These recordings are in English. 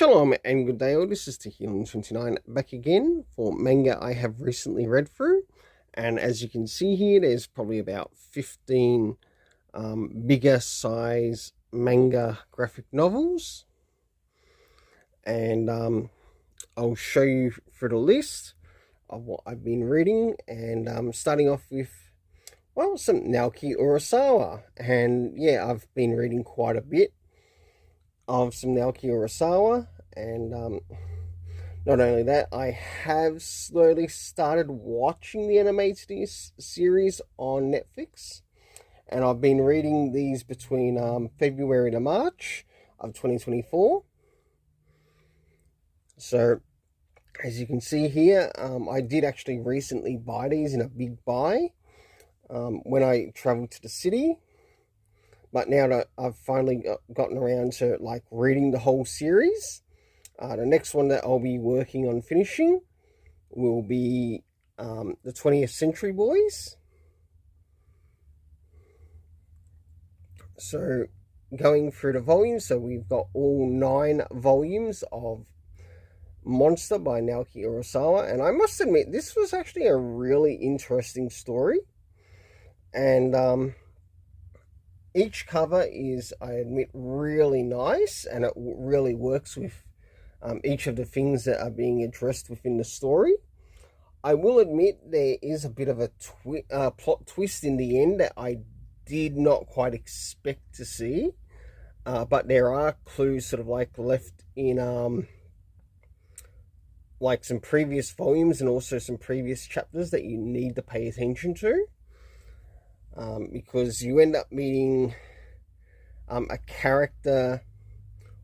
Shalom and good day all, this is Healing29 back again for manga I have recently read through. And as you can see here, there's probably about 15 bigger size manga graphic novels. And I'll show you through the list of what I've been reading. And starting off with, well, some Naoki Urasawa. And yeah, I've been reading quite a bit of some Naoki Urasawa, and not only that, I have slowly started watching the animated series on Netflix, and I've been reading these between February to March of 2024. So, as you can see here, I did actually recently buy these in a big buy when I traveled to the city. But now that I've finally gotten around to like reading the whole series, the next one that I'll be working on finishing will be the 20th Century Boys. So going through the volumes, so we've got all 9 volumes of Monster by Naoki Urasawa, and I must admit this was actually a really interesting story, and each cover is, I admit, really nice, and it really works with each of the things that are being addressed within the story. I will admit there is a bit of a plot twist in the end that I did not quite expect to see, but there are clues sort of like left in like some previous volumes and also some previous chapters that you need to pay attention to. Because you end up meeting a character,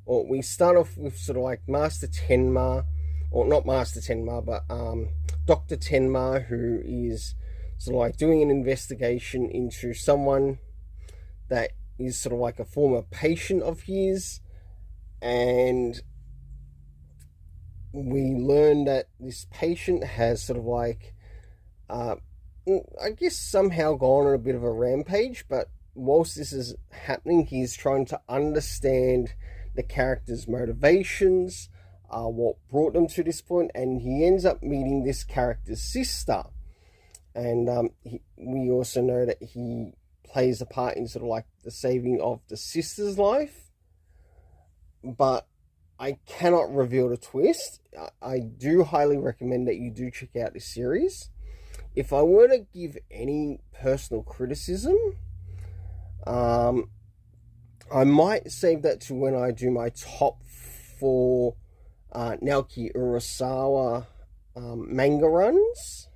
or we start off with sort of like Master Tenma, or not Master Tenma, but Dr. Tenma, who is sort of like doing an investigation into someone that is sort of like a former patient of his, and we learn that this patient has sort of like I guess somehow gone on a bit of a rampage, but whilst this is happening, he's trying to understand the character's motivations, what brought them to this point, and he ends up meeting this character's sister. And we also know that he plays a part in sort of like the saving of the sister's life, but I cannot reveal the twist. I do highly recommend that you do check out this series. If I were to give any personal criticism, I might save that to when I do my top 4 Naoki Urasawa manga runs.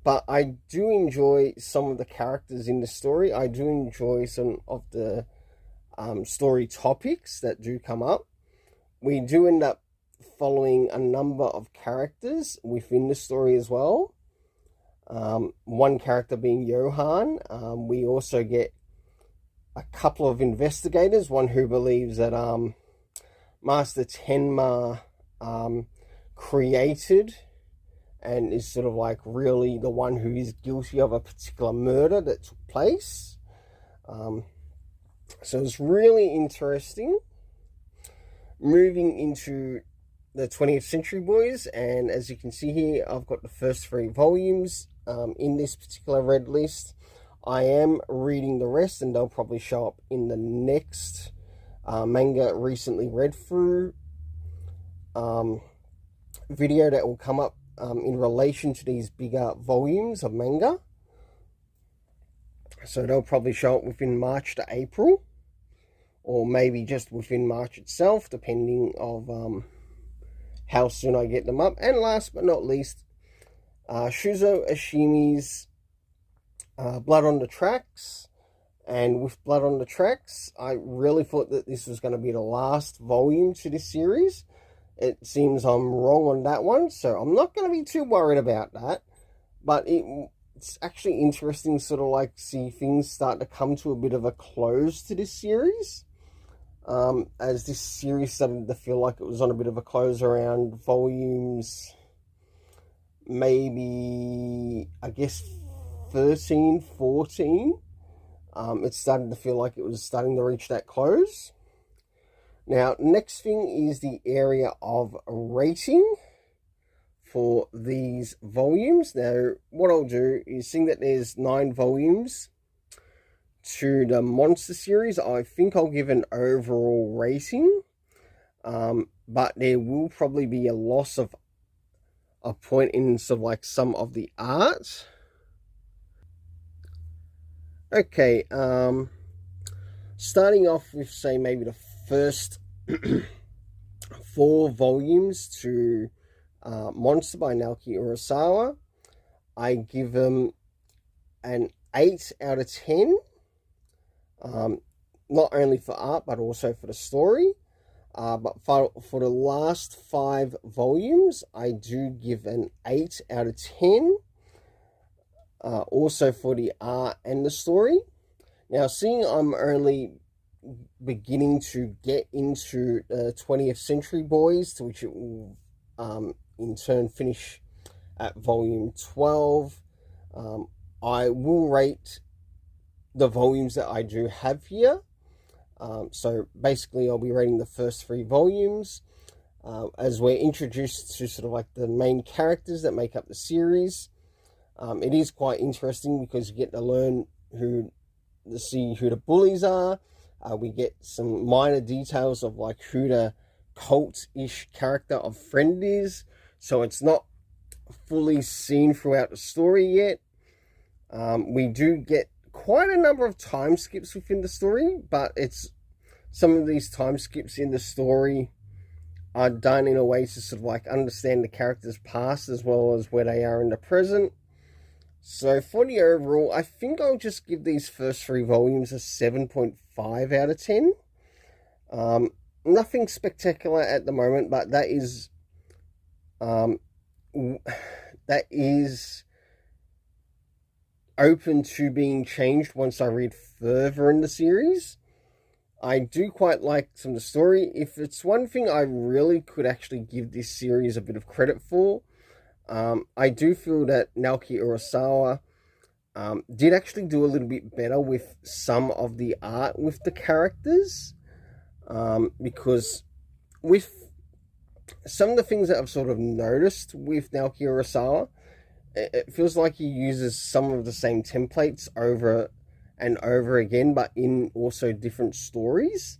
But I do enjoy some of the characters in the story. I do enjoy some of the story topics that do come up. We do end up following a number of characters within the story as well. One character being Johan. We also get a couple of investigators, one who believes that Master Tenma created and is sort of like really the one who is guilty of a particular murder that took place. So it's really interesting. Moving into the 20th Century Boys, and as you can see here, I've got the first 3 volumes in this particular red list. I am reading the rest, and they'll probably show up in the next manga recently read through video that will come up in relation to these bigger volumes of manga. So they'll probably show up within March to April, or maybe just within March itself, depending of how soon I get them up. And last but not least, Shuzo Ashimi's Blood on the Tracks. And with Blood on the Tracks, I really thought that this was going to be the last volume to this series. It seems I'm wrong on that one, so I'm not going to be too worried about that. But it's actually interesting sort of like see things start to come to a bit of a close to this series. As this series started to feel like it was on a bit of a close around volumes, maybe, I guess, 13, 14. It started to feel like it was starting to reach that close. Now, next thing is the area of rating for these volumes. Now, what I'll do is, seeing that there's 9 volumes to the Monster series, I think I'll give an overall rating. But there will probably be a loss of a point in sort of like some of the art. Okay, starting off with, say, maybe the first 4 volumes to Monster by Naoki Urasawa, I give them an 8 out of 10. Not only for art, but also for the story. But for the last 5 volumes, I do give an 8 out of 10. Also for the art and the story. Now, seeing I'm only beginning to get into 20th Century Boys, to which it will in turn finish at volume 12, I will rate the volumes that I do have here. So basically I'll be rating the first 3 volumes as we're introduced to sort of like the main characters that make up the series. It is quite interesting because you get to learn who the bullies are. We get some minor details of like who the cult-ish character of Friend is. So it's not fully seen throughout the story yet. We do get quite a number of time skips within the story, but some of these time skips in the story are done in a way to sort of like understand the character's past as well as where they are in the present. So for the overall, I think I'll just give these first 3 volumes a 7.5 out of 10. Nothing spectacular at the moment, but that is open to being changed once I read further in the series. I do quite like some of the story. If it's one thing I really could actually give this series a bit of credit for, I do feel that Naoki Urasawa did actually do a little bit better with some of the art with the characters, because with some of the things that I've sort of noticed with Naoki Urasawa, it feels like he uses some of the same templates over and over again, but in also different stories.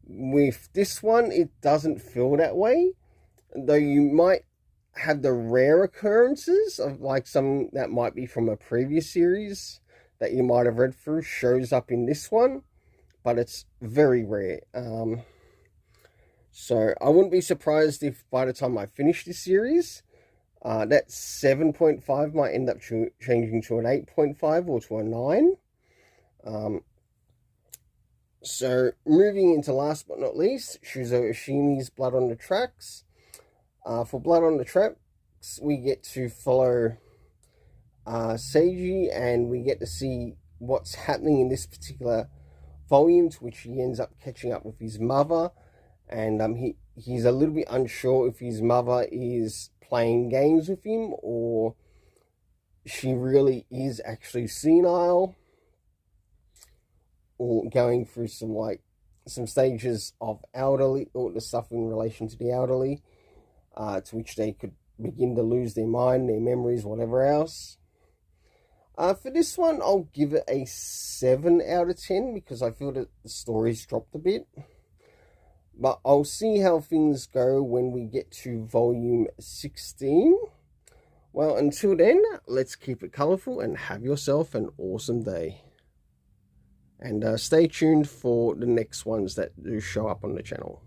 With this one, it doesn't feel that way, though you might have the rare occurrences of like some that might be from a previous series that you might have read through shows up in this one, but it's very rare. So I wouldn't be surprised if by the time I finish this series, that 7.5 might end up changing to an 8.5 or to a 9. So moving into last but not least, Shuzo Ishimi's Blood on the Tracks. For Blood on the Tracks, we get to follow Seiji, and we get to see what's happening in this particular volume, to which he ends up catching up with his mother, and he's a little bit unsure if his mother is playing games with him or she really is actually senile or going through some stages of elderly, or the stuff in relation to the elderly, to which they could begin to lose their mind, their memories, whatever else. For this one, I'll give it a 7 out of 10 because I feel that the story's dropped a bit. But I'll see how things go when we get to volume 16. Well, until then, let's keep it colourful and have yourself an awesome day. And stay tuned for the next ones that do show up on the channel.